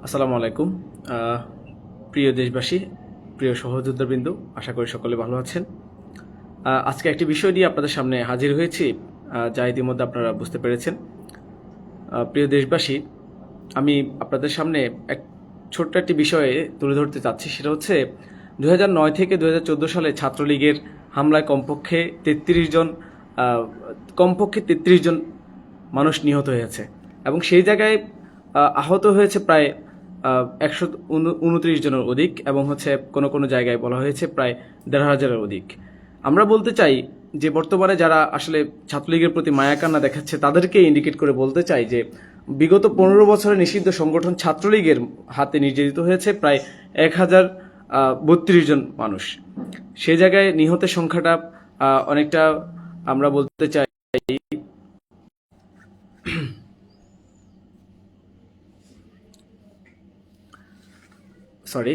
আসসালামু আলাইকুম। প্রিয় দেশবাসী, প্রিয় সহযোদ্ধাবৃন্দ, আশা করি সকলে ভালো আছেন। আজকে একটি বিষয় নিয়ে আপনাদের সামনে হাজির হয়েছি, যা ইতিমধ্যে আপনারা বুঝতে পেরেছেন। প্রিয় দেশবাসী, আমি আপনাদের সামনে এক ছোট্ট একটি বিষয়ে তুলে ধরতে চাচ্ছি। সেটা হচ্ছে 2009 থেকে 2014 সালে ছাত্রলীগের হামলায় কমপক্ষে 33 জন মানুষ নিহত হয়েছে এবং সেই জায়গায় আহত হয়েছে প্রায় 129 জনের অধিক এবং কোনো কোনো জায়গায় বলা হয়েছে প্রায় 1,500-এর অধিক। আমরা বলতে চাই যে বর্তমানে যারা আসলে ছাত্রলীগের প্রতি মায়াকান্না দেখাচ্ছে তাদেরকে ইন্ডিকেট করে বলতে চাই যে বিগত 15 বছরে নিষিদ্ধ সংগঠন ছাত্রলীগের হাতে নির্যাতিত হয়েছে প্রায় 1,032 জন মানুষ। সেই জায়গায় নিহতের সংখ্যাটা অনেকটা, আমরা বলতে চাই সরি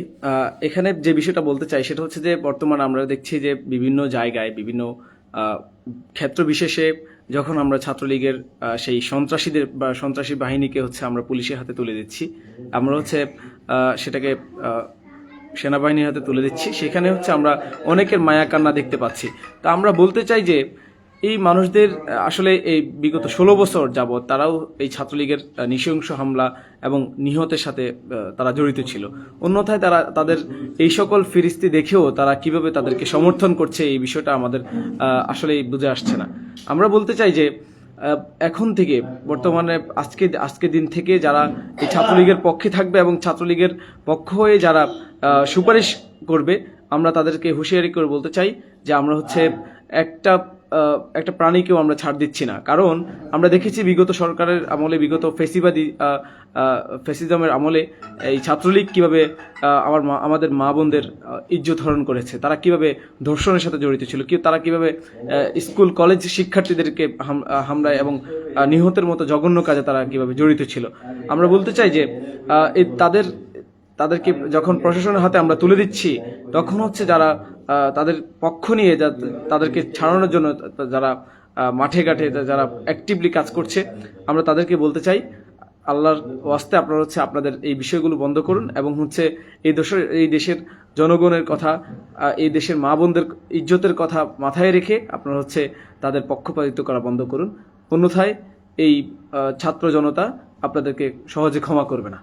এখানে যে বিষয়টা বলতে চাই সেটা হচ্ছে যে বর্তমানে আমরা দেখছি যে বিভিন্ন জায়গায় বিভিন্ন ক্ষেত্র বিশেষে যখন আমরা ছাত্রলীগের সেই সন্ত্রাসীদের বা সন্ত্রাসী বাহিনীকে আমরা পুলিশের হাতে তুলে দিচ্ছি, আমরা সেটাকে সেনাবাহিনীর হাতে তুলে দিচ্ছি, সেখানে আমরা অনেকের মায়া কান্না দেখতে পাচ্ছি। তা আমরা বলতে চাই যে এই মানুষদের আসলে এই বিগত 16 বছর যাবৎ তারাও এই ছাত্রলীগের নৃশংস হামলা এবং নিহতের সাথে তারা জড়িত ছিল। অন্যথায় তাদের এই সকল ফিরিস্তি দেখেও তারা কিভাবে তাদেরকে সমর্থন করছে এই বিষয়টা আমাদের আসলে বুঝে আসছে না। আমরা বলতে চাই যে এখন থেকে বর্তমানে আজকে দিন থেকে যারা এই ছাত্রলীগের পক্ষে থাকবে এবং ছাত্রলীগের পক্ষ হয়ে যারা সুপারিশ করবে, আমরা তাদেরকে হুঁশিয়ারি করে বলতে চাই যে আমরা একটা প্রাণীকেও আমরা ছাড় দিচ্ছি না। কারণ আমরা দেখেছি বিগত সরকারের আমলে, বিগত ফ্যাসিজমের আমলে এই ছাত্রলীগ কিভাবে আমাদের মা বোনদের ইজ্জত হরণ করেছে, তারা কিভাবে ধর্ষণের সাথে জড়িত ছিল, তারা কিভাবে স্কুল কলেজ শিক্ষার্থীদেরকে হামলায় এবং নিহতের মতো জঘন্য কাজে তারা কিভাবে জড়িত ছিল। আমরা বলতে চাই যে তাদেরকে যখন প্রশাসনের হাতে আমরা তুলে দিচ্ছি, তখন যারা তাদের পক্ষ নিয়ে তাদেরকে ছাড়ানোর জন্য যারা মাঠে ঘাটে যারা অ্যাক্টিভলি কাজ করছে, আমরা তাদেরকে বলতে চাই আল্লাহর ওয়াস্তে আপনারা আপনাদের এই বিষয়গুলো বন্ধ করুন এবং এই দেশের জনগণের কথা, এই দেশের মা বোনদের ইজ্জতের কথা মাথায় রেখে আপনারা তাদের পক্ষপাতিত্ব করা বন্ধ করুন। অন্যথায় এই ছাত্র জনতা আপনাদেরকে সহজে ক্ষমা করবে না।